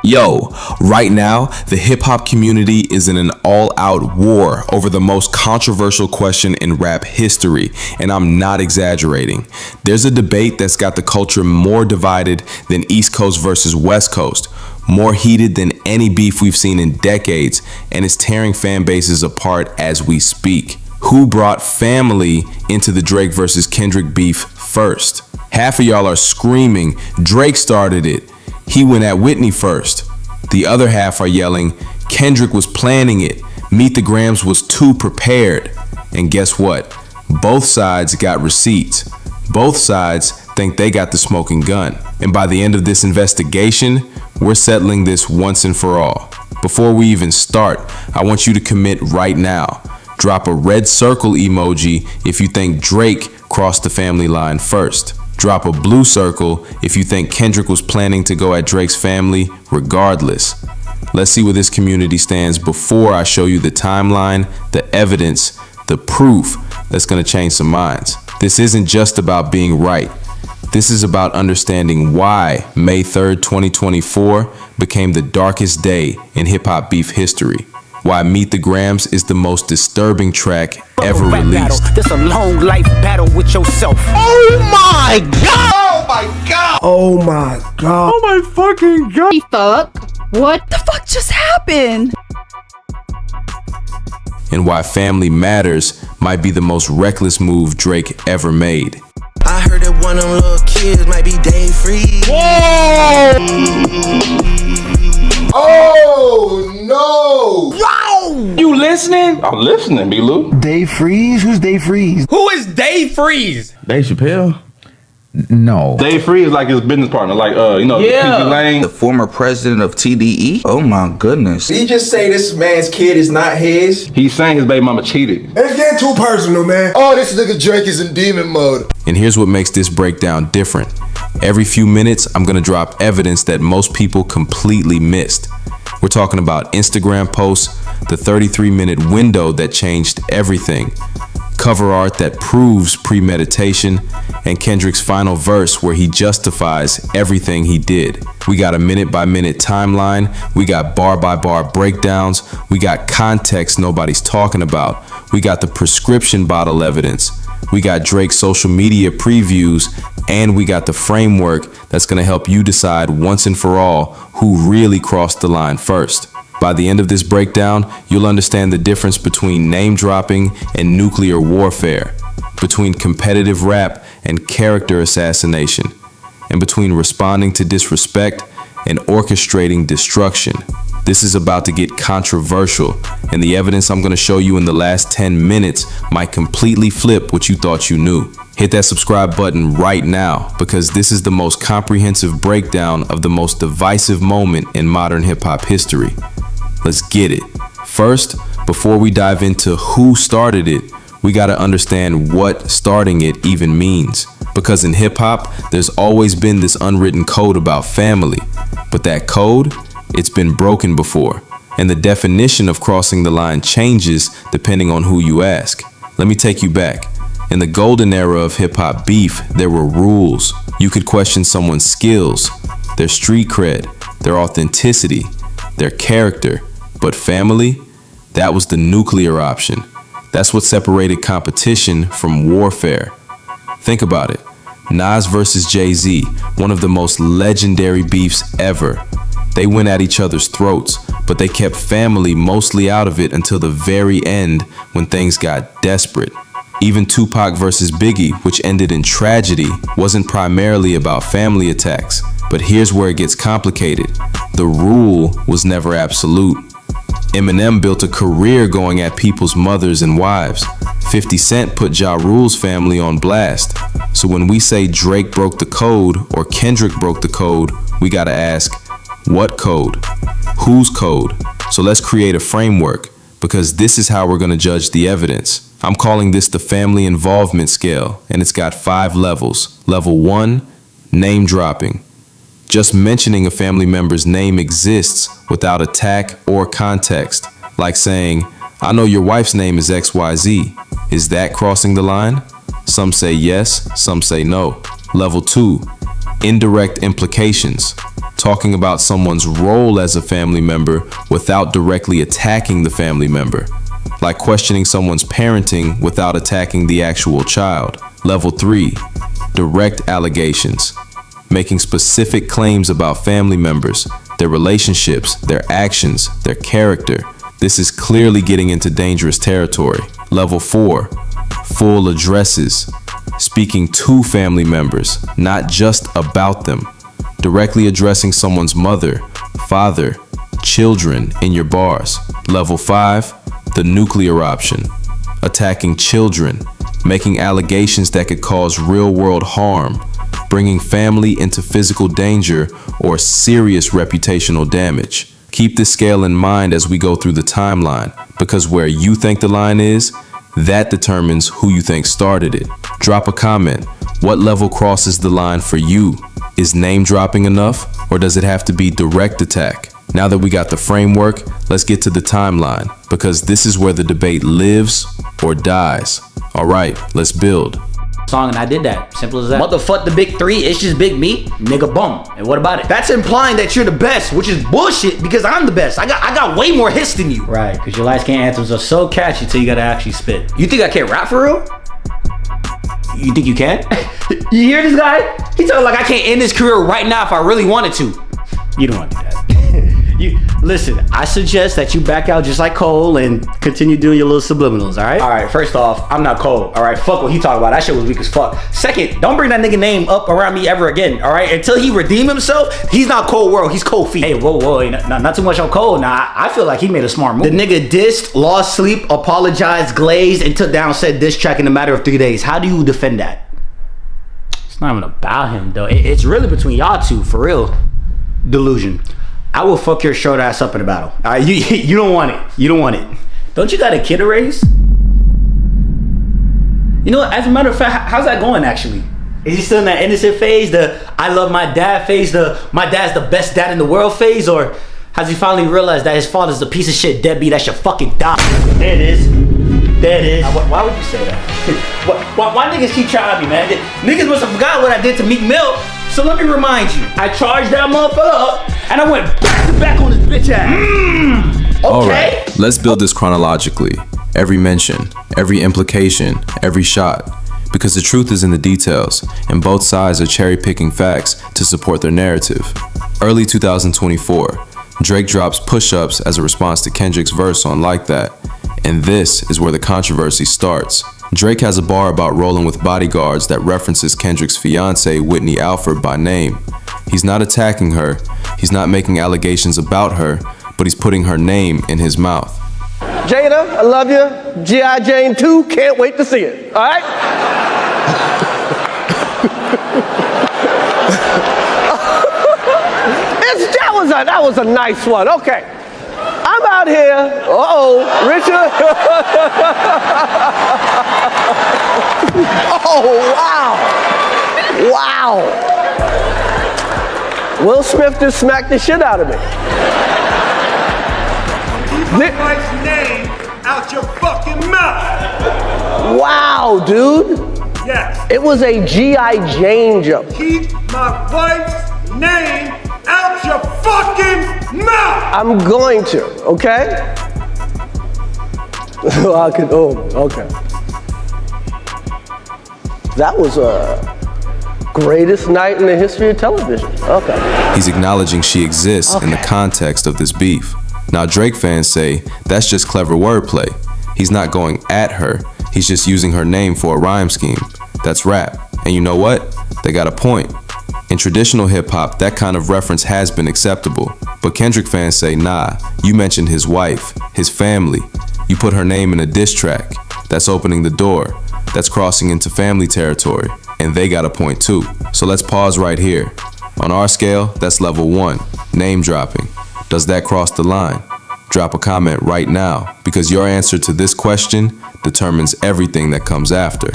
Yo, right now, the hip-hop community is in an all-out war over the most controversial question in rap history, and I'm not exaggerating. There's a debate that's got the culture more divided than East Coast versus West Coast, more heated than any beef we've seen in decades, and it's tearing fan bases apart as we speak. Who brought family into the Drake versus Kendrick beef first? Half of y'all are screaming, Drake started it. He went at Whitney first. The other half are yelling, Kendrick was planning it. Meet the Grams was too prepared. And guess what? Both sides got receipts. Both sides think they got the smoking gun. And by the end of this investigation, we're settling this once and for all. Before we even start, I want you to commit right now. Drop a red circle emoji if you think Drake crossed the family line first. Drop a blue circle if you think Kendrick was planning to go at Drake's family regardless. Let's see where this community stands before I show you the timeline, the evidence, the proof that's going to change some minds. This isn't just about being right. This is about understanding why May 3rd, 2024 became the darkest day in hip-hop beef history. Why Meet the Grams is the most disturbing track ever released. This a long life battle with yourself. Oh my god! Oh my god! Oh my god! Oh my fucking god! Fuck. What the fuck just happened? And why Family Matters might be the most reckless move Drake ever made. I heard that one of them little kids might be day free. Oh no! Yo! You listening? I'm listening, B-Lou. Dave Freeze? Who's Dave Freeze? Who is Dave Freeze? Dave Chappelle? No. Dave Freeze is like his business partner, like Yeah. PG Lane. The former president of TDE? Oh my goodness. Did he just say this man's kid is not his? He's saying his baby mama cheated. It's getting too personal, man. Oh, this nigga Drake is in demon mode. And here's what makes this breakdown different. Every few minutes, I'm gonna drop evidence that most people completely missed. We're talking about Instagram posts, the 33-minute window that changed everything, cover art that proves premeditation, and Kendrick's final verse where he justifies everything he did. We got a minute-by-minute timeline, we got bar-by-bar breakdowns, we got context nobody's talking about, we got the prescription bottle evidence, we got Drake's social media previews, and we got the framework that's gonna help you decide once and for all who really crossed the line first. By the end of this breakdown, you'll understand the difference between name dropping and nuclear warfare, between competitive rap and character assassination, and between responding to disrespect and orchestrating destruction. This is about to get controversial, and the evidence I'm going to show you in the last 10 minutes might completely flip what you thought you knew. Hit that subscribe button right now, because this is the most comprehensive breakdown of the most divisive moment in modern hip-hop history. Let's get it. First, before we dive into who started it, we got to understand what starting it even means. Because in hip-hop, there's always been this unwritten code about family, but that code, it's been broken before, and the definition of crossing the line changes depending on who you ask. Let me take you back. In the golden era of hip-hop beef, there were rules. You could question someone's skills, their street cred, their authenticity, their character, but family, that was the nuclear option. That's what separated competition from warfare. Think about it. Nas versus Jay-Z, one of the most legendary beefs ever. They went at each other's throats, but they kept family mostly out of it until the very end when things got desperate. Even Tupac versus Biggie, which ended in tragedy, wasn't primarily about family attacks. But here's where it gets complicated. The rule was never absolute. Eminem built a career going at people's mothers and wives. 50 Cent put Ja Rule's family on blast. So when we say Drake broke the code or Kendrick broke the code, we gotta ask, what code? Whose code? So let's create a framework, because this is how we're gonna judge the evidence. I'm calling this the family involvement scale, and it's got 5 levels. Level 1, name dropping. Just mentioning a family member's name exists without attack or context, like saying, I know your wife's name is XYZ. Is that crossing the line? Some say yes, some say no. Level 2, indirect implications. talking about someone's role as a family member without directly attacking the family member, like questioning someone's parenting without attacking the actual child. Level 3, direct allegations, making specific claims about family members, their relationships, their actions, their character. This is clearly getting into dangerous territory. Level 4, full addresses, speaking to family members, not just about them, directly addressing someone's mother, father, children in your bars. Level 5, the nuclear option, attacking children, making allegations that could cause real-world harm, bringing family into physical danger or serious reputational damage. Keep this scale in mind as we go through the timeline, because where you think the line is, that determines who you think started it. Drop a comment. What level crosses the line for you? Is name dropping enough, or does it have to be direct attack? Now that we got the framework, let's get to the timeline, because this is where the debate lives or dies. All right, let's build. Song and I did that. Simple as that. Motherfuck the big three. It's just big me, nigga bum. And what about it? That's implying that you're the best, which is bullshit because I'm the best. I got way more hits than you. Right, because your light skin anthems are so catchy till you gotta actually spit. You think I can't rap for real? You think you can? You hear this guy? He talking like I can't end his career right now if I really wanted to. You don't want to do that. Listen, I suggest that you back out just like Cole and continue doing your little subliminals, alright? Alright, first off, I'm not Cole. Alright, fuck what he talking about. That shit was weak as fuck. Second, don't bring that nigga name up around me ever again, alright? Until he redeem himself, he's not Cole World, he's Cole Feet. Hey, whoa, not too much on Cole. Nah, I feel like he made a smart move. The nigga dissed, lost sleep, apologized, glazed, and took down said diss track in a matter of 3 days. How do you defend that? It's not even about him, though. It's really between y'all two, for real. Delusion. I will fuck your short ass up in a battle. Alright, you don't want it. You don't want it. Don't you got a kid to raise? You know what, as a matter of fact, how's that going actually? Is he still in that innocent phase, the I love my dad phase, the my dad's the best dad in the world phase, or has he finally realized that his father's a piece of shit deadbeat that should fucking die? There it is. There it is. Why would you say that? Why niggas keep trying me, man? Niggas must have forgot what I did to Meek Mill. So let me remind you, I charged that motherfucker up and I went back to back on his bitch ass. Okay. All right, let's build this chronologically. Every mention, every implication, every shot. Because the truth is in the details, and both sides are cherry-picking facts to support their narrative. Early 2024, Drake drops push-ups as a response to Kendrick's verse on Like That. And this is where the controversy starts. Drake has a bar about rolling with bodyguards that references Kendrick's fiancée, Whitney Alford, by name. He's not attacking her, he's not making allegations about her, but he's putting her name in his mouth. Jada, I love you. G.I. Jane 2, can't wait to see it. All right? That was a nice one. Okay. I'm out here. Richard. Oh, wow. Wow. Will Smith just smacked the shit out of me. Keep my wife's name out your fucking mouth. Wow, dude. Yes. It was a G.I. Jane joke. Keep my wife's name out your fucking mouth. I'm going to, okay? Okay. That was a greatest night in the history of television. Okay. He's acknowledging she exists in the context of this beef. Now Drake fans say that's just clever wordplay. He's not going at her, he's just using her name for a rhyme scheme. That's rap. And you know what? They got a point. In traditional hip-hop, that kind of reference has been acceptable. But Kendrick fans say, nah, you mentioned his wife, his family. You put her name in a diss track. That's opening the door. That's crossing into family territory. And they got a point too. So let's pause right here. On our scale, that's level 1, name dropping. Does that cross the line? Drop a comment right now, because your answer to this question determines everything that comes after.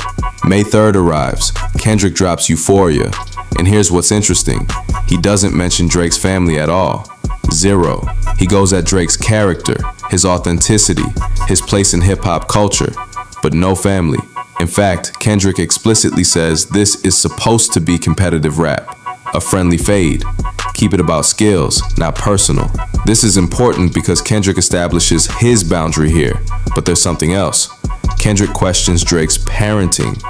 May 3rd arrives. Kendrick drops Euphoria. And here's what's interesting. He doesn't mention Drake's family at all. 0. He goes at Drake's character, his authenticity, his place in hip-hop culture, but no family. In fact, Kendrick explicitly says this is supposed to be competitive rap. a friendly fade. Keep it about skills, not personal. This is important because Kendrick establishes his boundary here, but there's something else. Kendrick questions Drake's parenting,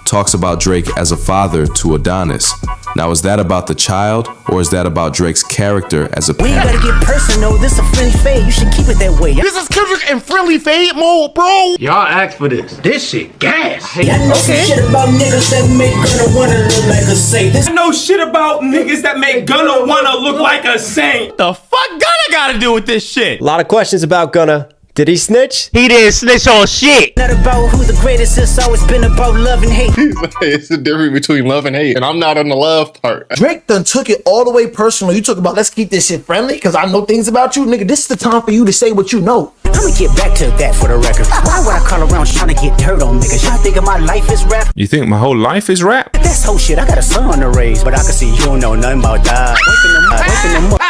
talks about Drake as a father to Adonis. Now, is that about the child, or is that about Drake's character as a parent? We ain't gotta get personal, this a friendly fade, you should keep it that way. This is Kendrick in friendly fade mode, bro. Y'all asked for this. This shit gas. I know some shit about niggas that make Gunna wanna look like a saint. I know shit about niggas that make Gunna wanna look like a saint. The fuck Gunna gotta do with this shit? A lot of questions about Gunna. Did he snitch? He didn't snitch on shit. Not about who the greatest, it's always been about love and hate. It's the difference between love and hate, and I'm not on the love part. Drake done took it all the way personal. You talk about let's keep this shit friendly because I know things about you, nigga. This is the time for you to say what you know. I'ma get back to that for the record. Why would I call around trying to get dirt on niggas? Y'all thinking my life is rap? You think my whole life is rap? That's whole shit. I got a son to raise, but I can see you don't know nothing about that. Waking them up.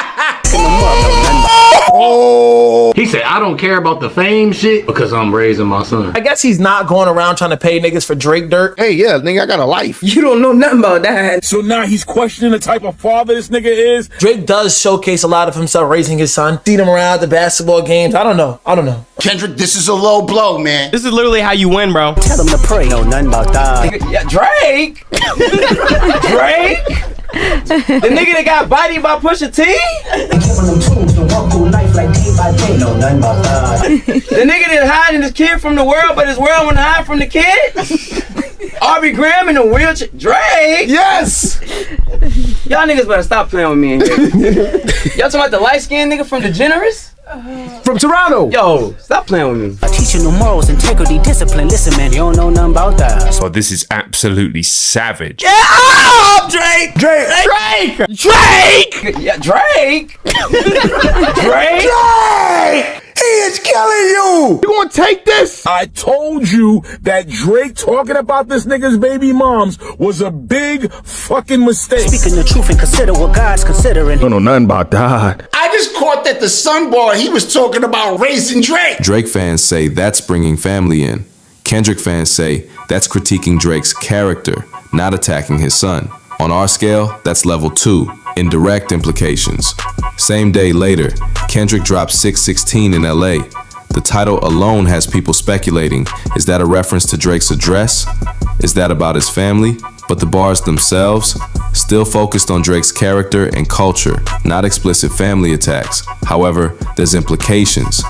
He said, I don't care about the fame shit because I'm raising my son. I guess he's not going around trying to pay niggas for Drake dirt. Hey, yeah, nigga, I got a life. You don't know nothing about that. So now he's questioning the type of father this nigga is. Drake does showcase a lot of himself raising his son. Seen him around the basketball games. I don't know. Kendrick, this is a low blow, man. This is literally how you win, bro. Tell them to pray. Know nothing about that. Yeah, Drake? Drake? The nigga that got bodied by Pusha T? The nigga that hiding his kid from the world, but his world wouldn't hide from the kid? Aubrey Graham in a wheelchair? Drake? Yes! Y'all niggas better stop playing with me in here. Y'all talking about the light-skinned nigga from DeGeneres? From Toronto. Yo, stop playing with me. I teach you no morals, integrity, discipline. Listen, man, you don't know nothing about that. So this is absolutely savage. Get up, Drake! Drake! Yeah, Drake! Drake! He is killing you! You gonna take this? I told you that Drake talking about this nigga's baby moms was a big fucking mistake. Speaking the truth and consider what God's considering. I don't know nothing about that. I just caught that the Sun Bar, he was talking about raising Drake. Drake fans say that's bringing family in. Kendrick fans say that's critiquing Drake's character, not attacking his son. On our scale, that's level 2, indirect implications. Same day later, Kendrick dropped 616 in LA. The title alone has people speculating, is that a reference to Drake's address? Is that about his family? But the bars themselves, still focused on Drake's character and culture, not explicit family attacks. However, there's implications.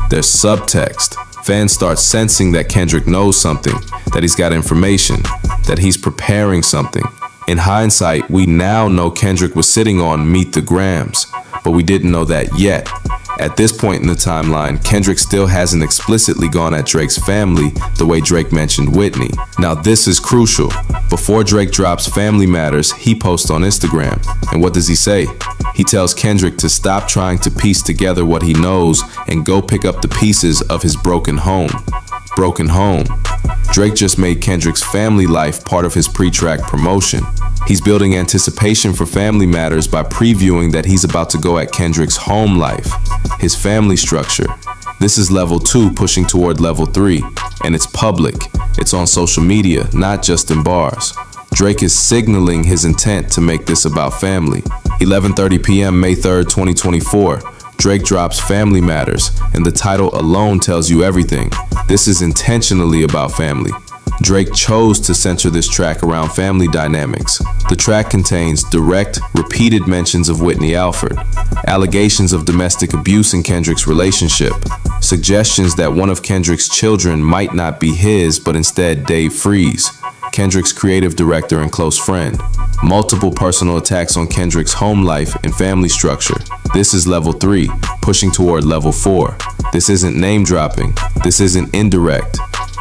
There's subtext. Fans start sensing that Kendrick knows something, that he's got information, that he's preparing something. In hindsight, we now know Kendrick was sitting on Meet the Grams, but we didn't know that yet. At this point in the timeline, Kendrick still hasn't explicitly gone at Drake's family the way Drake mentioned Whitney. Now this is crucial. Before Drake drops Family Matters, he posts on Instagram. And what does he say? He tells Kendrick to stop trying to piece together what he knows and go pick up the pieces of his broken home. Broken home. Drake just made Kendrick's family life part of his pre-track promotion. He's building anticipation for Family Matters by previewing that he's about to go at Kendrick's home life, his family structure. This is level 2 pushing toward level 3, and it's public. It's on social media, not just in bars. Drake is signaling his intent to make this about family. 11:30 p.m. May 3rd, 2024. Drake drops Family Matters, and the title alone tells you everything. This is intentionally about family. Drake chose to center this track around family dynamics. The track contains direct, repeated mentions of Whitney Alford, allegations of domestic abuse in Kendrick's relationship, suggestions that one of Kendrick's children might not be his, but instead Dave Freeze, Kendrick's creative director and close friend. Multiple personal attacks on Kendrick's home life and family structure. This is level 3, pushing toward level 4. This isn't name dropping. This isn't indirect.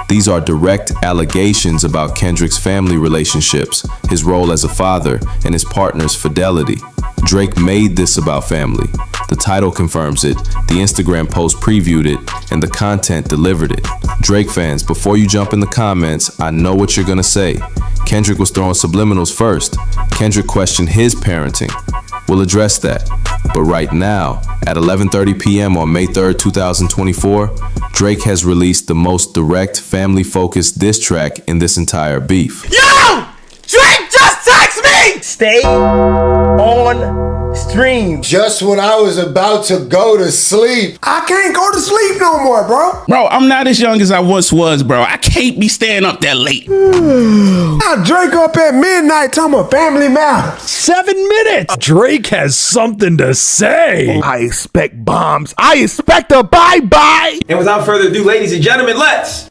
These are direct allegations about Kendrick's family relationships, his role as a father, and his partner's fidelity. Drake made this about family. The title confirms it, the Instagram post previewed it, and the content delivered it. Drake fans, before you jump in the comments, I know what you're gonna say. Kendrick was throwing subliminals first. Kendrick questioned his parenting. We'll address that. But right now, at 11:30 p.m. on May 3rd, 2024, Drake has released the most direct, family-focused diss track in this entire beef. Yo! Drake just text me! stay on stream. Just when I was about to go to sleep. I can't go to sleep no more, bro. Bro, I'm not as young as I once was, bro. I can't be staying up that late. I Drake up at midnight talking about Family Matters. 7 minutes. Drake has something to say. I expect bombs. I expect a bye-bye. And without further ado, ladies and gentlemen, let's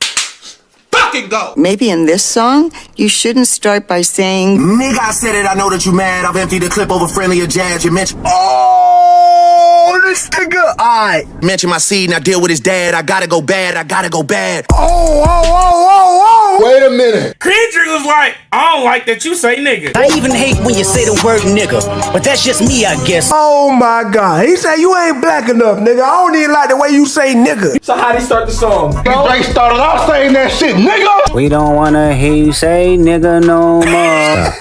fucking go. Maybe in this song, you shouldn't start by saying, Nigga, I said it, I know that you mad. I've emptied the clip over friendly or jazz. You mentioned, Oh, this nigga. I mention my seed and I deal with his dad. I gotta go bad, I gotta go bad. Oh. Wait a minute. Kendrick was like, I don't like that you say nigga. I even hate when you say the word nigga, but that's just me, I guess. Oh my God. He said you ain't black enough, nigga. I don't even like the way you say nigga. So how'd he start the song? Drake started off saying that shit, nigga. We don't wanna hear you say nigga no more.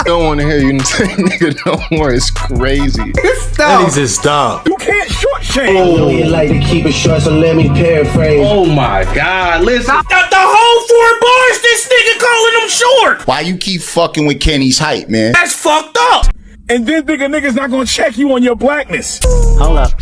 I don't want to hear you say nigga no more. It's crazy. That is just dumb. You can't shortchange. Oh, you like to keep it short, so let me paraphrase. Oh my God, listen. The whole 4 bars, this nigga calling them short. Why you keep fucking with Kenny's hype, man? That's fucked up. And then think a nigga's not gonna check you on your blackness. Hold up.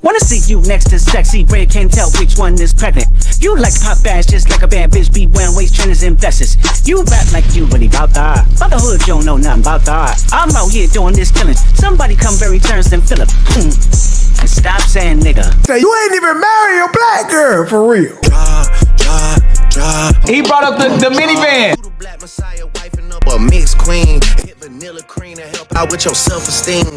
Wanna see you next to sexy red, can't tell which one is pregnant. You like pop bags just like a bad bitch, be wearing waist trainers and vests. You rap like you really bout that. About the hood, you don't know nothing about that. I'm out here doing this killing. Somebody come bury Terrence and Phillip. And stop saying nigga. Say you ain't even marry a black girl, for real. He brought up the minivan. A mixed queen, hit vanilla cream to help out with your self-esteem.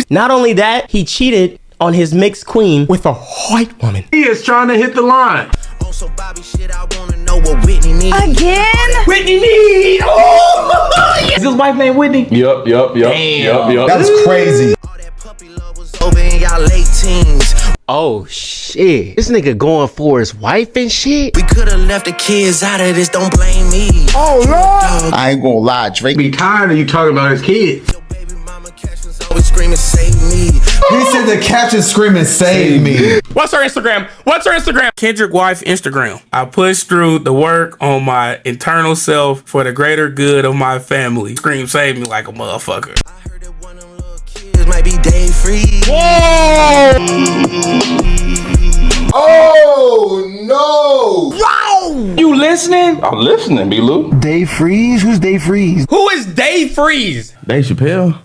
Not only that, he cheated on his mixed queen with a white woman. He is trying to hit the line. Also, Bobby shit, I wanna know what Whitney needs. Again? Whitney need. Oh, is his wife named Whitney? Yup. That was crazy. All that puppy love was over in y'all late teens. Oh shit. This nigga going for his wife and shit? We could've left the kids out of this, don't blame me. Oh, Lord. I ain't gonna lie, Drake Be tired of you talking about his kids. Your baby mama captions always screaming, save me. He said the caption screaming, save me. What's her Instagram? Kendrick wife Instagram. I push through the work on my internal self for the greater good of my family. Scream save me like a motherfucker. I heard that one of them little kids might be day free. Oh no! You listening? I'm listening, B-Lou. Dave Freeze? Who's Dave Freeze? Who is Dave Freeze? Dave Chappelle.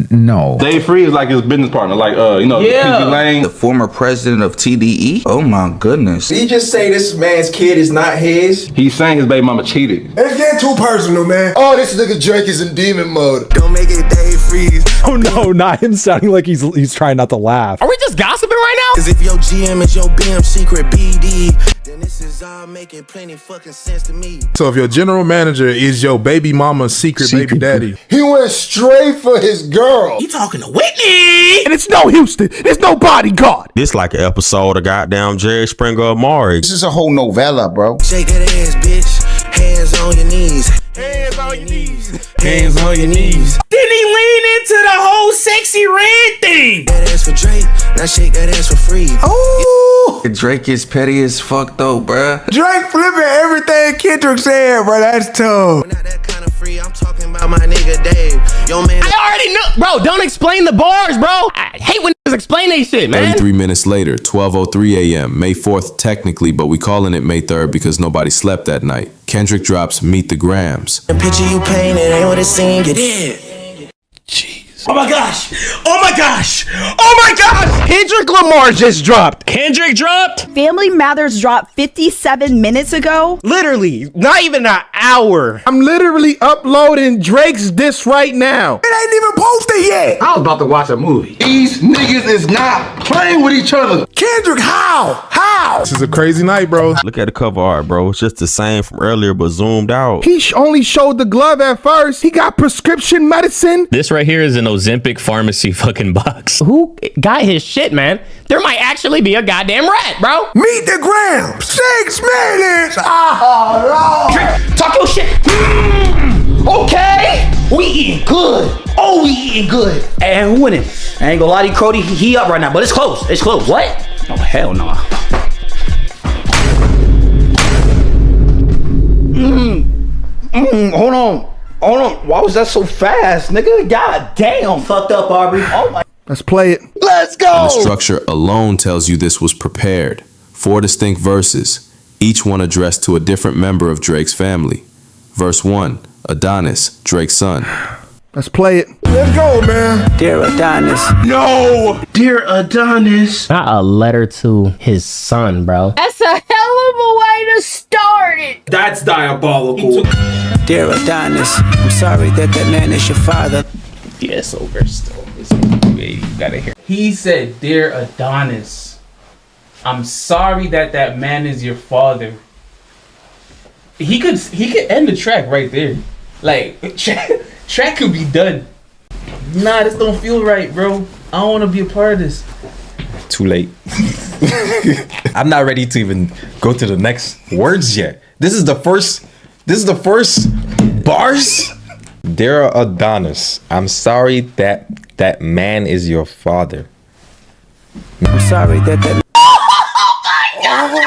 No. Dave Free is like his business partner, like Yeah. PG Lane. the former president of TDE. Oh my goodness. Did he just say this man's kid is not his? He's saying his baby mama cheated. It's getting too personal, man. Oh, this nigga Drake is in demon mode. Don't make it Dave Freeze. Oh no, not him sounding like he's trying not to laugh. Are we just gossiping right now? Cause if your GM is your BM secret BD, then this is all making plenty fucking sense to me. So if your general manager is your baby mama's secret baby daddy. He went straight for his girl. You talking to Whitney? And it's no Houston. There's no bodyguard. This like an episode of goddamn Jerry Springer or Maury. This is a whole novella, bro. Shake that ass, bitch. Hands on your knees. Hands on your knees. Hands on your knees. Didn't he lean into the whole sexy red thing? That ass for Drake. Now shake that ass for free. Ooh. Drake is petty as fuck though, bruh. Drake flipping everything Kendrick said, bro. That's tough. Not that kind of free. I'm talking about my nigga Dave. Yo, man. I already know. Bro, don't explain the bars, bro. I hate when niggas explain they shit, man. 33 minutes later, 12:03 a.m., May 4th technically, but we calling it May 3rd because nobody slept that night. Kendrick drops Meet the Grams. The picture you painted ain't what it seemed. You did. Oh my gosh! Oh my gosh! Oh my gosh! Kendrick Lamar just dropped. Kendrick dropped? Family Matters dropped 57 minutes ago. Literally, not even an hour. I'm literally uploading Drake's diss right now. It ain't even posted yet. I was about to watch a movie. These niggas is not playing with each other. Kendrick, how? This is a crazy night, bro. Look at the cover art, bro. It's just the same from earlier, but zoomed out. He only showed the glove at first. He got prescription medicine. This right here is an Ozempic pharmacy fucking box. Who got his shit, man? There might actually be a goddamn rat, bro. Meet the Grams. 6 minutes. Oh, Lord. Drake, talk your shit. Okay. We eating good. Oh, we eating good. And who winning? I ain't gonna lie to you, Cody. He up right now, but it's close. It's close. What? Oh, hell no. Hold on. Why was that so fast, nigga? God damn. Fucked up, Aubrey. Oh my. Let's play it. Let's go. And the structure alone tells you this was prepared. 4 distinct verses, each one addressed to a different member of Drake's family. Verse 1, Adonis, Drake's son. Let's play it. Let's go, man. Dear Adonis. No! Dear Adonis. Not a letter to his son, bro. That's a hell of a way to start it. That's diabolical. Dear Adonis, I'm sorry that man is your father. Yeah, it's over still. It's over. You gotta hear. He said, "Dear Adonis, I'm sorry that man is your father." He could end the track right there. Like track could be done. Nah, this don't feel right, bro. I don't want to be a part of this. Too late. I'm not ready to even go to the next words yet. This is the first bars. Dear Adonis, I'm sorry that man is your father. I'm sorry that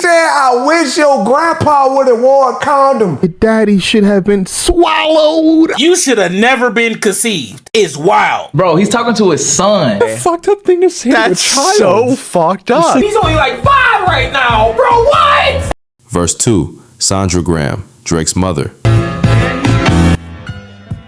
Said I wish your grandpa would have wore a condom. Your daddy should have been swallowed. You should have never been conceived. It's wild. Bro, he's talking to his son. The fucked up thing to say to a That's child. so fucked up. He's only like 5 right now, bro. What? Verse 2, Sandra Graham, Drake's mother.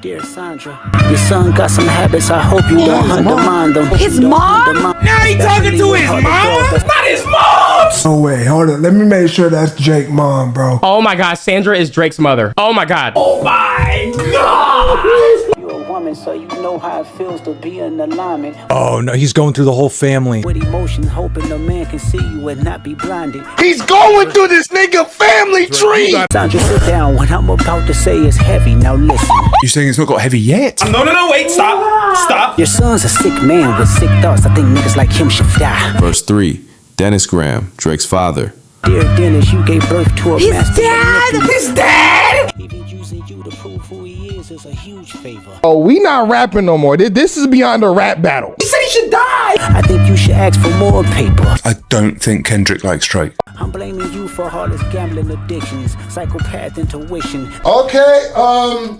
Dear Sandra, your son got some habits. I hope you don't undermine them. His mom? Now he talking to his mom? Not his mom! Oh wait, hold on. Let me make sure that's Jake's mom, bro. Oh my God, Sandra is Drake's mother. Oh my God. Oh my God! You're a woman, so you know how it feels to be in alignment. Oh no, he's going through the whole family. With emotion, hoping the man can see you and not be blinded. He's going through this nigga family tree. Sandra, sit down. What I'm about to say is heavy. Now listen. You saying it's not got heavy yet? No, wait, stop. Your son's a sick man with sick thoughts. I think niggas like him should die. Verse 3, Dennis Graham, Drake's father. Dear Dennis, you gave birth to a His master. dad! His dad! Even using you to prove who he is a huge favor. Oh, we not rapping no more. This is beyond a rap battle. He said he should die! I think you should ask for more paper. I don't think Kendrick likes Drake. I'm blaming you for all his gambling addictions, psychopath intuition. Okay,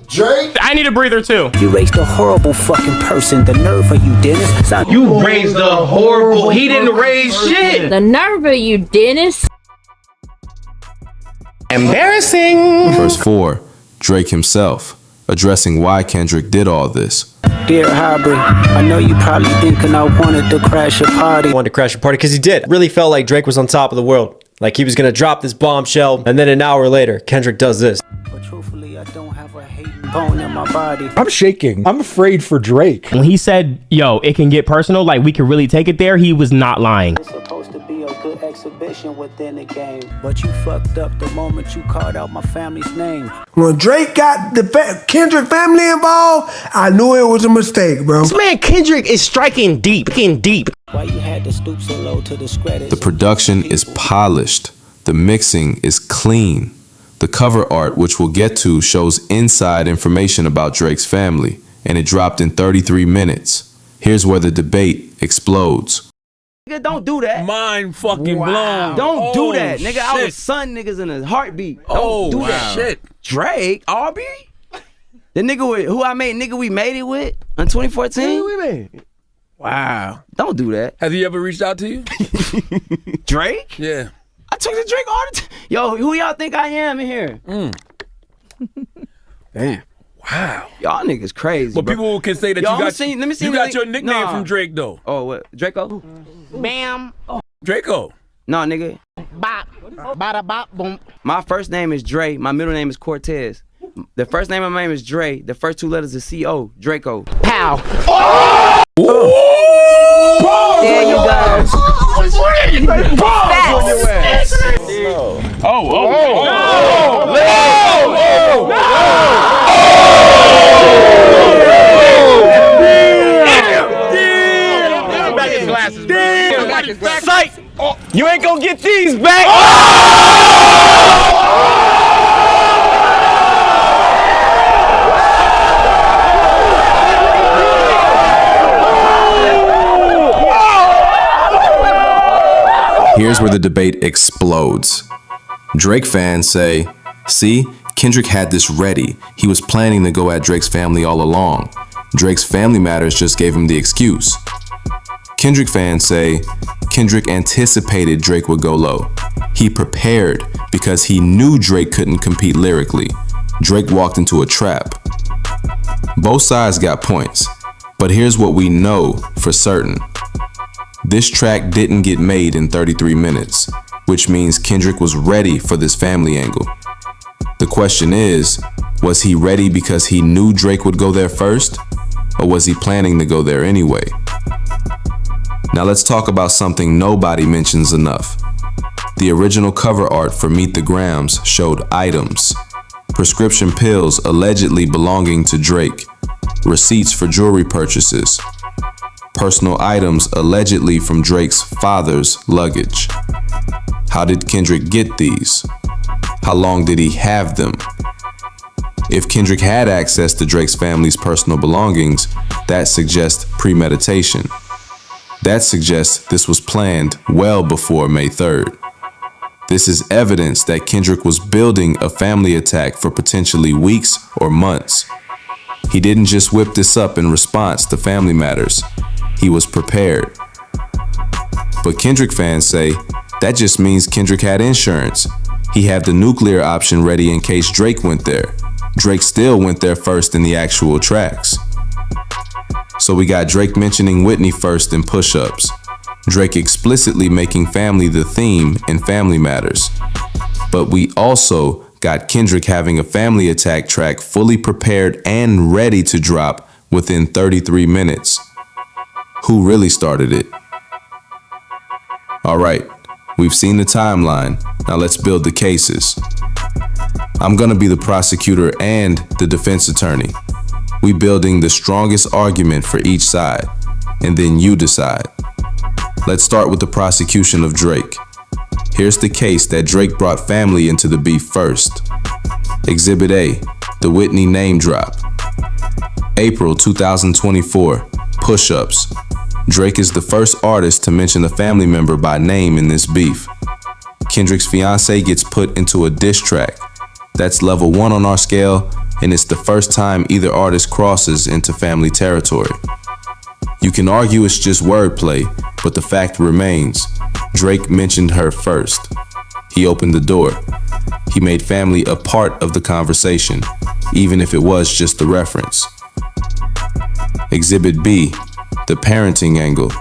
Drake. I need a breather too. You raised a horrible fucking person. The nerve of you, Dennis. You raised a horrible. He didn't raise shit. The nerve of you, Dennis. Embarrassing. Verse 4, Drake himself, addressing why Kendrick did all this. Dear Aubrey, I know you probably thinking I wanted to crash a party. I wanted to crash a party because he did. Really felt like Drake was on top of the world. Like he was gonna drop this bombshell, and then an hour later, Kendrick does this. But truthfully, I don't have a hating bone in my body. I'm shaking. I'm afraid for Drake. When he said, yo, it can get personal, like we can really take it there, he was not lying. It's supposed to be a good exhibition within the game. But you fucked up the moment you called out my family's name. When Drake got the Kendrick family involved, I knew it was a mistake, bro. This man Kendrick is striking deep. Why you had to stoop so low to discredit? The production is polished. The mixing is clean. The cover art, which we'll get to, shows inside information about Drake's family, and it dropped in 33 minutes. Here's where the debate explodes. Nigga, don't do that. Mind fucking blown. Don't do that, nigga. I was son niggas in a heartbeat. Don't do that shit. Drake, Aubrey? The nigga with, who I made, nigga we made it with in 2014? we made. Wow. Don't do that. Has he ever reached out to you? Drake? Yeah. I talk to Drake all the time. Yo, who y'all think I am in here? Damn. Wow. Y'all niggas crazy. But bro. people can say that Yo, you I'ma got see, let me see you the got link. your nickname Nah. from Drake though. Oh, what? Draco? Bam. Draco. Nah, nigga. Bop. Bada bop boom. My first name is Dre. My middle name is Cortez. The first name of my name is Dre. The first 2 letters is C-O. Draco. Pow. There you go. Psych! You ain't gonna get these back! Here's where the debate explodes. Drake fans say, see, Kendrick had this ready. He was planning to go at Drake's family all along. Drake's family matters just gave him the excuse. Kendrick fans say Kendrick anticipated Drake would go low. He prepared because he knew Drake couldn't compete lyrically. Drake walked into a trap. Both sides got points, but here's what we know for certain. This track didn't get made in 33 minutes, which means Kendrick was ready for this family angle. The question is, was he ready because he knew Drake would go there first, or was he planning to go there anyway? Now let's talk about something nobody mentions enough. The original cover art for Meet the Grams showed items, prescription pills allegedly belonging to Drake, receipts for jewelry purchases, personal items allegedly from Drake's father's luggage. How did Kendrick get these? How long did he have them? If Kendrick had access to Drake's family's personal belongings, that suggests premeditation. That suggests this was planned well before May 3rd. This is evidence that Kendrick was building a family attack for potentially weeks or months. He didn't just whip this up in response to family matters. He was prepared. But Kendrick fans say that just means Kendrick had insurance. He had the nuclear option ready in case Drake went there. Drake still went there first in the actual tracks. So we got Drake mentioning Whitney first in push-ups. Drake explicitly making family the theme in Family Matters. But we also got Kendrick having a family attack track fully prepared and ready to drop within 33 minutes. Who really started it? All right, we've seen the timeline. Now let's build the cases. I'm gonna be the prosecutor and the defense attorney. We building the strongest argument for each side, and then you decide. Let's start with the prosecution of Drake. Here's the case that Drake brought family into the beef first. Exhibit A, the Whitney name drop. April 2024, push-ups. Drake is the first artist to mention a family member by name in this beef. Kendrick's fiance gets put into a diss track. That's level 1 on our scale, and it's the first time either artist crosses into family territory. You can argue it's just wordplay, but the fact remains, Drake mentioned her first. He opened the door. He made family a part of the conversation, even if it was just a reference. Exhibit B, the parenting angle.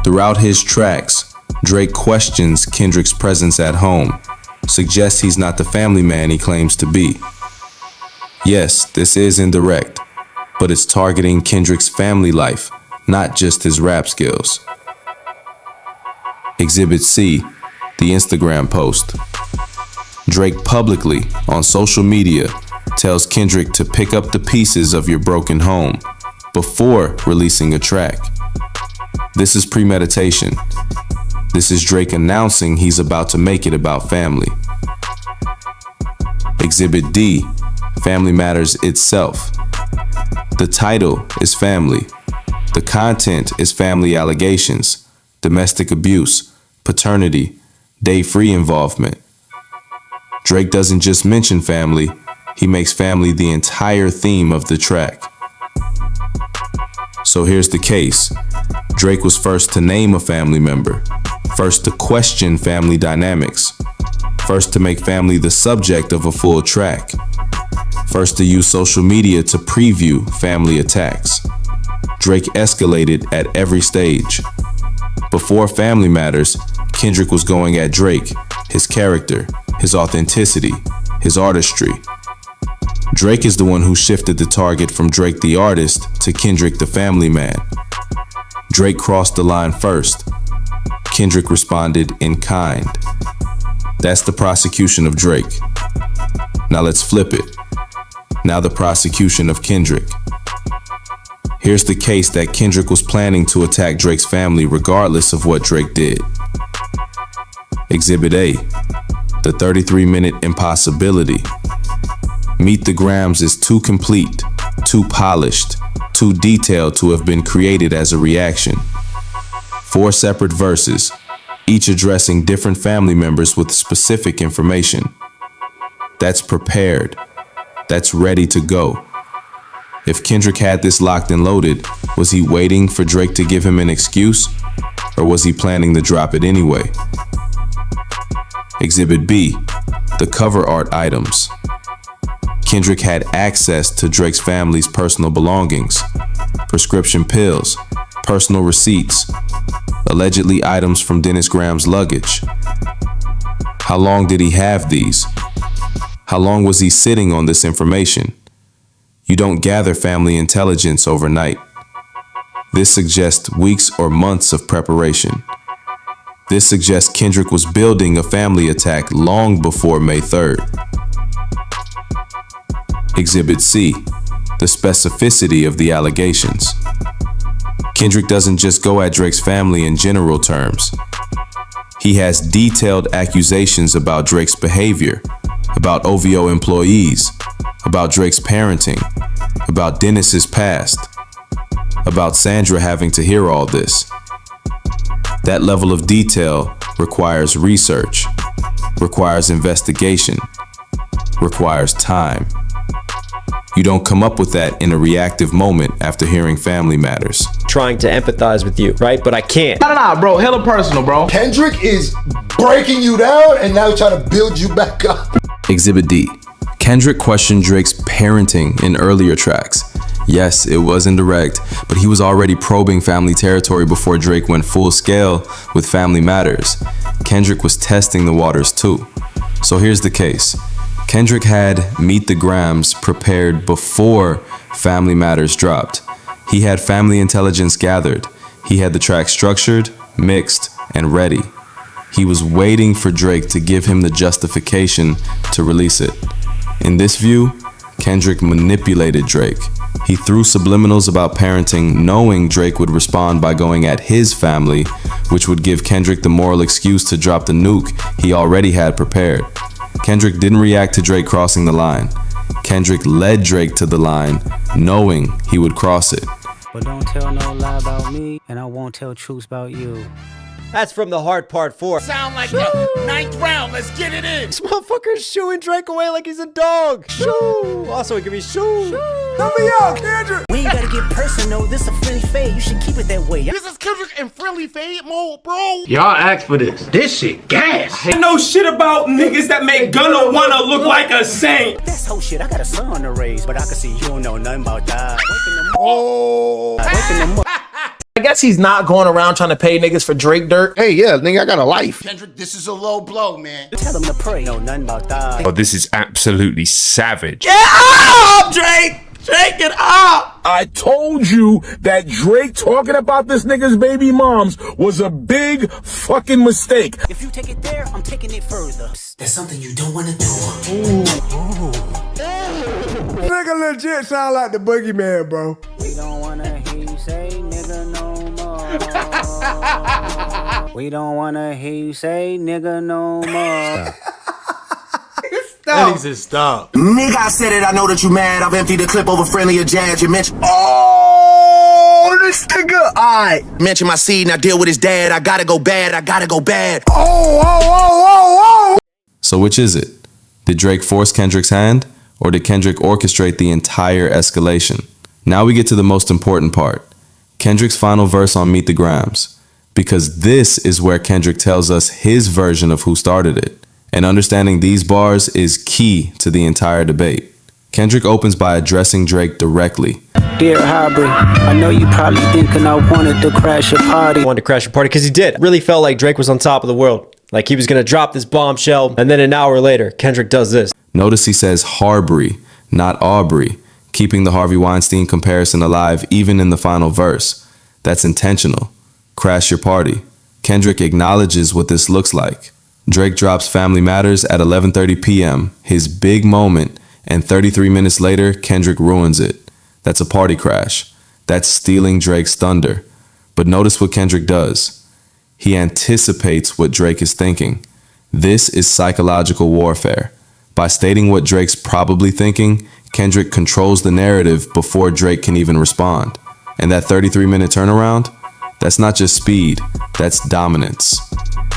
Throughout his tracks, Drake questions Kendrick's presence at home, suggests he's not the family man he claims to be. Yes, this is indirect, but it's targeting Kendrick's family life, not just his rap skills. Exhibit C, the Instagram post. Drake publicly, on social media, tells Kendrick to pick up the pieces of your broken home before releasing a track. This is premeditation. This is Drake announcing he's about to make it about family. Exhibit D, Family Matters itself. The title is family. The content is family allegations, domestic abuse, paternity, day-free involvement. Drake doesn't just mention family, he makes family the entire theme of the track. So here's the case. Drake was first to name a family member, first to question family dynamics, first to make family the subject of a full track, first to use social media to preview family attacks. Drake escalated at every stage. Before Family Matters, Kendrick was going at Drake, his character, his authenticity, his artistry. Drake is the one who shifted the target from Drake the artist to Kendrick the family man. Drake crossed the line first. Kendrick responded in kind. That's the prosecution of Drake. Now let's flip it. Now the prosecution of Kendrick. Here's the case that Kendrick was planning to attack Drake's family regardless of what Drake did. Exhibit A, the 33-minute impossibility. Meet the Grams is too complete, too polished, too detailed to have been created as a reaction. 4 separate verses, each addressing different family members with specific information. That's prepared. That's ready to go. If Kendrick had this locked and loaded, was he waiting for Drake to give him an excuse? Or was he planning to drop it anyway? Exhibit B, the cover art items. Kendrick had access to Drake's family's personal belongings, prescription pills, personal receipts, allegedly items from Dennis Graham's luggage. How long did he have these? How long was he sitting on this information? You don't gather family intelligence overnight. This suggests weeks or months of preparation. This suggests Kendrick was building a family attack long before May 3rd. Exhibit C, the specificity of the allegations. Kendrick doesn't just go at Drake's family in general terms. He has detailed accusations about Drake's behavior, about OVO employees, about Drake's parenting, about Dennis's past, about Sandra having to hear all this. That level of detail requires research, requires investigation, requires time. You don't come up with that in a reactive moment after hearing family matters. Trying to empathize with you, right? But I can't. Nah, bro. Hella personal, bro. Kendrick is breaking you down and now trying to build you back up. Exhibit D. Kendrick questioned Drake's parenting in earlier tracks. Yes, it was indirect, but he was already probing family territory before Drake went full scale with Family Matters. Kendrick was testing the waters too. So here's the case. Kendrick had Meet the Grahams prepared before Family Matters dropped. He had family intelligence gathered. He had the track structured, mixed, and ready. He was waiting for Drake to give him the justification to release it. In this view, Kendrick manipulated Drake. He threw subliminals about parenting, knowing Drake would respond by going at his family, which would give Kendrick the moral excuse to drop the nuke he already had prepared. Kendrick didn't react to Drake crossing the line. Kendrick led Drake to the line, knowing he would cross it. But don't tell no lie about me, and I won't tell truths about you. That's from the hard part 4. Sound like the 9th round. Let's get it in. This motherfucker's shooing Drake away like he's a dog. Shoo. Also, it could be shoo. Help me out, Kendrick. We ain't gotta get personal. This a friendly fade. You should keep it that way. This is Kendrick in friendly fade mode, bro. Y'all asked for this. This shit gas. I know shit about niggas that make Gunna wanna look like a saint. That's whole shit. I got a son on the raise, but I can see you don't know nothing about that. Waking them up. I guess he's not going around trying to pay niggas for Drake dirt. Hey, yeah, nigga, I got a life. Kendrick, this is a low blow, man. Tell them to pray. No, nothing about that. Oh, this is absolutely savage. Get up, Drake! Drake, get up! I told you that Drake talking about this nigga's baby moms was a big fucking mistake. If you take it there, I'm taking it further. That's something you don't want to do. Nigga legit sound like the boogeyman, bro. We don't want to hear you say nigga no more. We don't want to hear you say nigga no more. That needs to stop. Nigga, I said it. I know that you mad. I've emptied the clip over friendly or jazz. You mentioned. Oh, this nigga. Alright. Mention my seed and I deal with his dad. I gotta go bad. I gotta go bad. Oh. So which is it? Did Drake force Kendrick's hand, or did Kendrick orchestrate the entire escalation? Now we get to the most important part. Kendrick's final verse on Meet the Grahams. Because this is where Kendrick tells us his version of who started it. And understanding these bars is key to the entire debate. Kendrick opens by addressing Drake directly. Dear Hybrid, I know you probably thinking I wanted to crash your party. Wanted to crash your party because he did. Really felt like Drake was on top of the world. Like he was gonna drop this bombshell, and then an hour later, Kendrick does this. Notice he says Harbury, not Aubrey, keeping the Harvey Weinstein comparison alive even in the final verse. That's intentional. Crash your party. Kendrick acknowledges what this looks like. Drake drops Family Matters at 11:30 p.m., his big moment, and 33 minutes later, Kendrick ruins it. That's a party crash. That's stealing Drake's thunder. But notice what Kendrick does. He anticipates what Drake is thinking. This is psychological warfare. By stating what Drake's probably thinking, Kendrick controls the narrative before Drake can even respond. And that 33-minute turnaround? That's not just speed, that's dominance.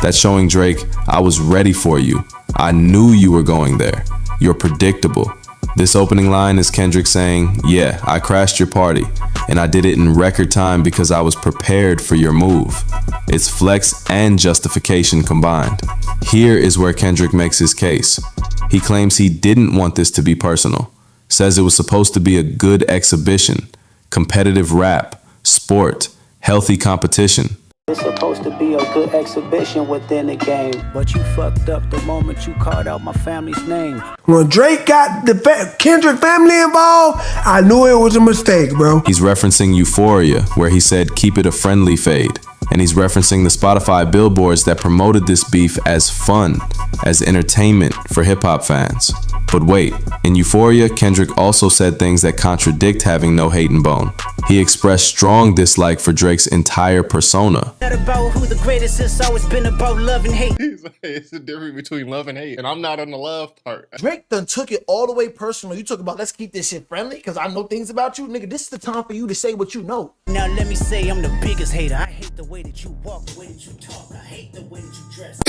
That's showing Drake, I was ready for you. I knew you were going there. you're predictable. This opening line is Kendrick saying, yeah, I crashed your party, and I did it in record time because I was prepared for your move. It's flex and justification combined. Here is where Kendrick makes his case. He claims he didn't want this to be personal, says it was supposed to be a good exhibition, competitive rap, sport, healthy competition. It's supposed to be a good exhibition within the game, but you fucked up the moment you called out my family's name. When Drake got the Kendrick family involved, I knew it was a mistake, bro. He's referencing Euphoria, where he said, keep it a friendly fade. And he's referencing the Spotify billboards that promoted this beef as fun, as entertainment for hip-hop fans. But wait, in Euphoria, Kendrick also said things that contradict having no hate and bone. He expressed strong dislike for Drake's entire persona. Not about who the greatest, it's always been about love and hate. It's the difference between love and hate, and I'm not on the love part. Drake done took it all the way personal. You talk about let's keep this shit friendly because I know things about you. Nigga, this is the time for you to say what you know. Now let me say I'm the biggest hater. I hate the way that you walk, the way that you talk. I hate the way that you dress.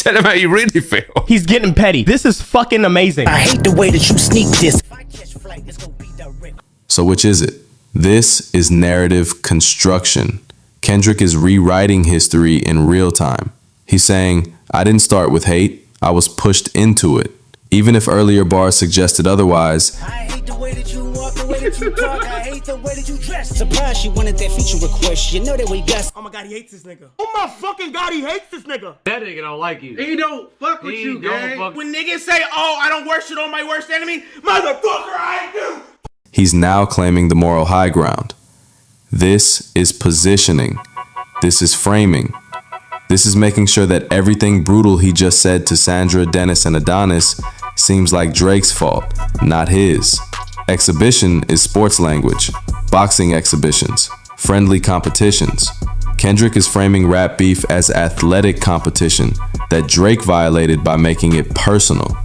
Tell him how you really feel. He's getting petty. This is fucking amazing. I hate the way that you sneak this. If I catch flight, it's gonna be direct. So which is it? This is narrative construction. Kendrick is rewriting history in real time. He's saying, I didn't start with hate, I was pushed into it. Even if earlier bars suggested otherwise, I hate the way that you walk, the way that you talk. I hate the way that you dress. Surprised she wanted that feature request. You know that we got. Oh my God, he hates this nigga. Oh my fucking God, he hates this nigga. That nigga don't like you. He don't fuck with you, gang. Fuck. When niggas say, oh, I don't work shit on my worst enemy, motherfucker, I do. he's now claiming the moral high ground. This is positioning. This is framing. This is making sure that everything brutal he just said to Sandra, Dennis, and Adonis seems like Drake's fault, not his. Exhibition is sports language, boxing exhibitions, friendly competitions. Kendrick is framing rap beef as athletic competition that Drake violated by making it personal.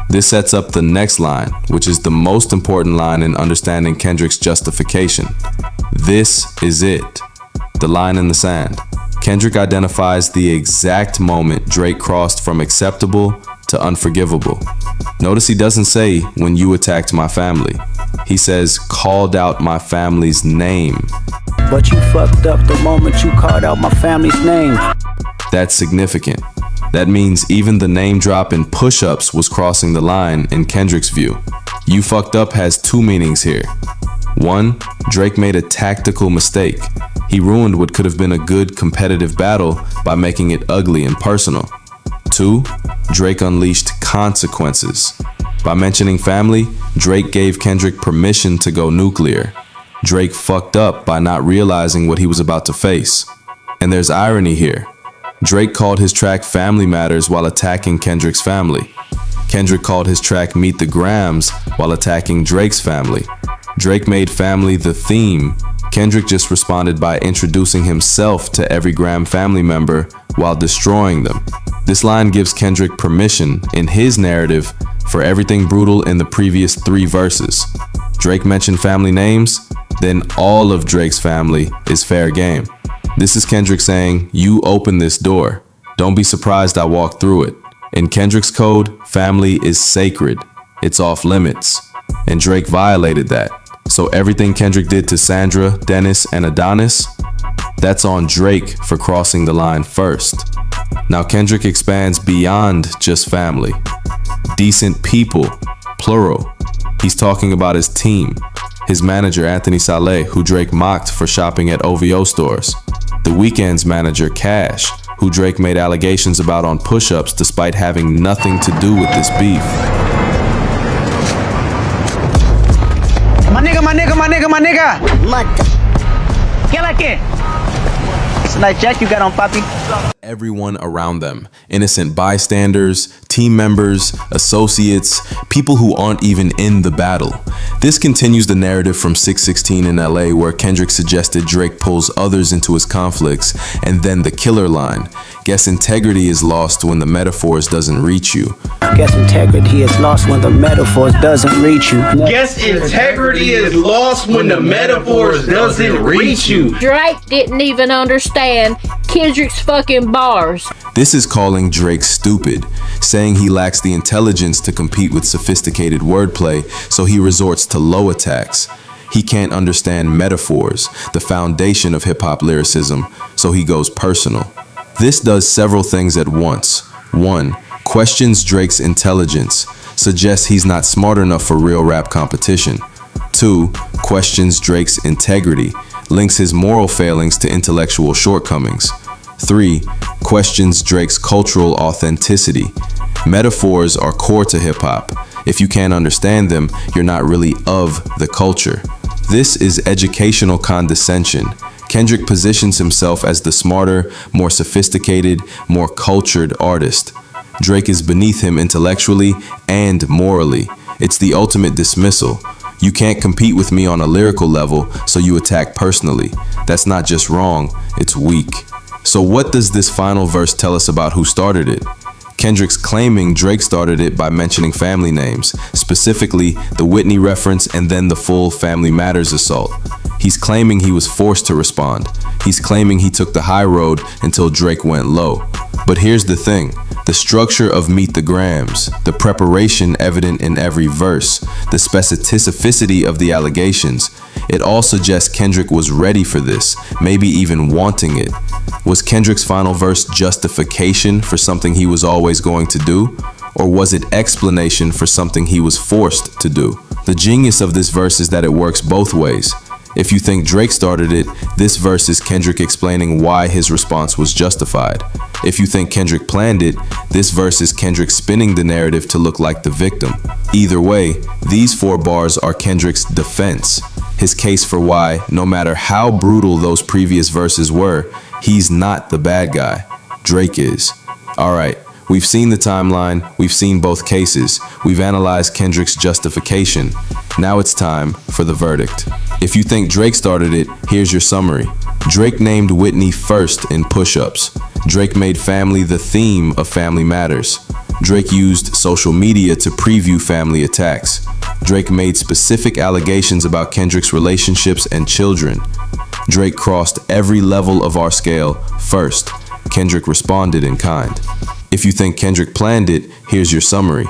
This sets up the next line, which is the most important line in understanding Kendrick's justification. This is it. The line in the sand. Kendrick identifies the exact moment Drake crossed from acceptable to unforgivable. Notice he doesn't say, when you attacked my family. He says, called out my family's name. But you fucked up the moment you called out my family's name. That's significant. That means even the name drop in push-ups was crossing the line in Kendrick's view. You fucked up has two meanings here. One, Drake made a tactical mistake. He ruined what could have been a good competitive battle by making it ugly and personal. Two, Drake unleashed consequences. By mentioning family, Drake gave Kendrick permission to go nuclear. Drake fucked up by not realizing what he was about to face. And there's irony here. Drake called his track Family Matters while attacking Kendrick's family. Kendrick called his track Meet the Grams while attacking Drake's family. Drake made family the theme. Kendrick just responded by introducing himself to every Graham family member while destroying them. This line gives Kendrick permission in his narrative for everything brutal in the previous 3 verses. Drake mentioned family names, then all of Drake's family is fair game. This is Kendrick saying, you open this door. Don't be surprised I walked through it. In Kendrick's code, family is sacred. It's off limits. And Drake violated that. So everything Kendrick did to Sandra, Dennis, and Adonis, that's on Drake for crossing the line first. Now Kendrick expands beyond just family. Decent people, plural. He's talking about his team. His manager, Anthony Saleh, who Drake mocked for shopping at OVO stores. The Weeknd's manager, Cash, who Drake made allegations about on push-ups despite having nothing to do with this beef. My nigga. Mata. ¿Qué la que? It's a nice jacket you got on, papi. Everyone around them, innocent bystanders, team members, associates, people who aren't even in the battle. This continues the narrative from 616 in LA, where Kendrick suggested Drake pulls others into his conflicts, and then the killer line, guess integrity is lost when the metaphors doesn't reach you. Guess integrity is lost when the metaphors doesn't reach you. Guess integrity is lost when the metaphors doesn't reach you. Drake didn't even understand understand Kendrick's fucking bars. This is calling Drake stupid, saying he lacks the intelligence to compete with sophisticated wordplay, so he resorts to low attacks. He can't understand metaphors, the foundation of hip-hop lyricism, so he goes personal. This does several things at once. 1. Questions Drake's intelligence, suggests he's not smart enough for real rap competition. 2. Questions Drake's integrity, links his moral failings to intellectual shortcomings. 3. Questions Drake's cultural authenticity. Metaphors are core to hip-hop. If you can't understand them, you're not really of the culture. This is educational condescension. Kendrick positions himself as the smarter, more sophisticated, more cultured artist. Drake is beneath him intellectually and morally. It's the ultimate dismissal. You can't compete with me on a lyrical level, so you attack personally. That's not just wrong, it's weak. So what does this final verse tell us about who started it? Kendrick's claiming Drake started it by mentioning family names, specifically the Whitney reference and then the full Family Matters assault. He's claiming he was forced to respond. He's claiming he took the high road until Drake went low. But here's the thing. The structure of Meet the Grams, the preparation evident in every verse, the specificity of the allegations, it all suggests Kendrick was ready for this, maybe even wanting it. Was Kendrick's final verse justification for something he was always going to do? Or was it explanation for something he was forced to do? The genius of this verse is that it works both ways. If you think Drake started it, this verse is Kendrick explaining why his response was justified. If you think Kendrick planned it, this verse is Kendrick spinning the narrative to look like the victim. Either way, these 4 bars are Kendrick's defense, his case for why, no matter how brutal those previous verses were, he's not the bad guy. Drake is. Alright, we've seen the timeline, we've seen both cases, we've analyzed Kendrick's justification. Now it's time for the verdict. If you think Drake started it, here's your summary. Drake named Whitney first in push-ups. Drake made family the theme of Family Matters. Drake used social media to preview family attacks. Drake made specific allegations about Kendrick's relationships and children. Drake crossed every level of our scale first. Kendrick responded in kind. If you think Kendrick planned it, here's your summary.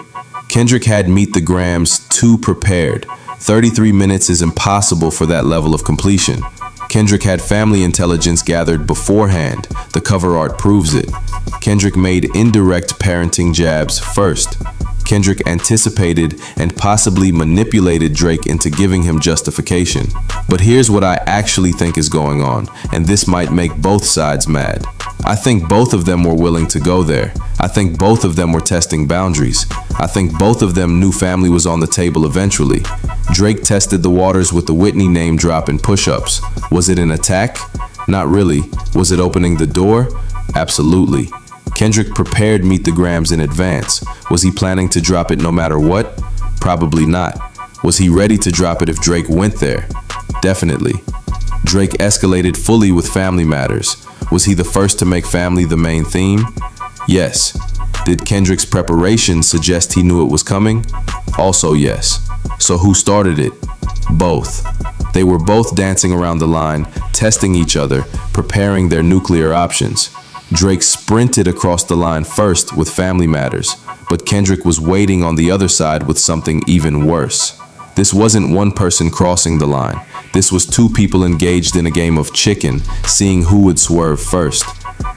Kendrick had Meet the Grams too prepared. 33 minutes is impossible for that level of completion. Kendrick had family intelligence gathered beforehand. The cover art proves it. Kendrick made indirect parenting jabs first. Kendrick anticipated and possibly manipulated Drake into giving him justification. But here's what I actually think is going on, and this might make both sides mad. I think both of them were willing to go there. I think both of them were testing boundaries. I think both of them knew family was on the table eventually. Drake tested the waters with the Whitney name drop in push-ups. Was it an attack? Not really. Was it opening the door? Absolutely. Kendrick prepared Meet the Grams in advance. Was he planning to drop it no matter what? Probably not. Was he ready to drop it if Drake went there? Definitely. Drake escalated fully with Family Matters. Was he the first to make family the main theme? Yes. Did Kendrick's preparation suggest he knew it was coming? Also yes. So who started it? Both. They were both dancing around the line, testing each other, preparing their nuclear options. Drake sprinted across the line first with Family Matters, but Kendrick was waiting on the other side with something even worse. This wasn't one person crossing the line. This was 2 people engaged in a game of chicken, seeing who would swerve first.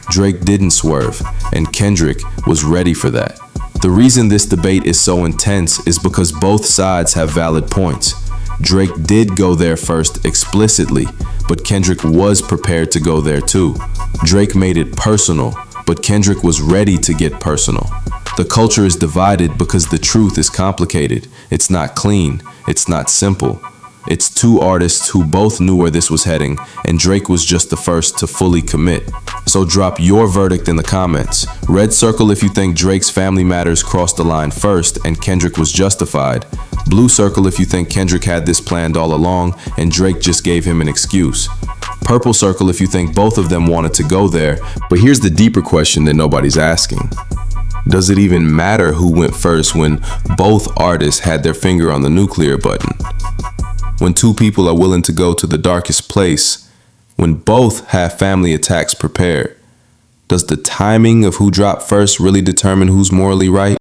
Drake didn't swerve, and Kendrick was ready for that. The reason this debate is so intense is because both sides have valid points. Drake did go there first explicitly, but Kendrick was prepared to go there too. Drake made it personal, but Kendrick was ready to get personal. The culture is divided because the truth is complicated. It's not clean. It's not simple. It's 2 artists who both knew where this was heading, and Drake was just the first to fully commit. So drop your verdict in the comments. Red circle if you think Drake's Family Matters crossed the line first and Kendrick was justified. Blue circle if you think Kendrick had this planned all along and Drake just gave him an excuse. Purple circle if you think both of them wanted to go there. But here's the deeper question that nobody's asking. Does it even matter who went first when both artists had their finger on the nuclear button? When 2 people are willing to go to the darkest place, when both have family attacks prepared? Does the timing of who dropped first really determine who's morally right?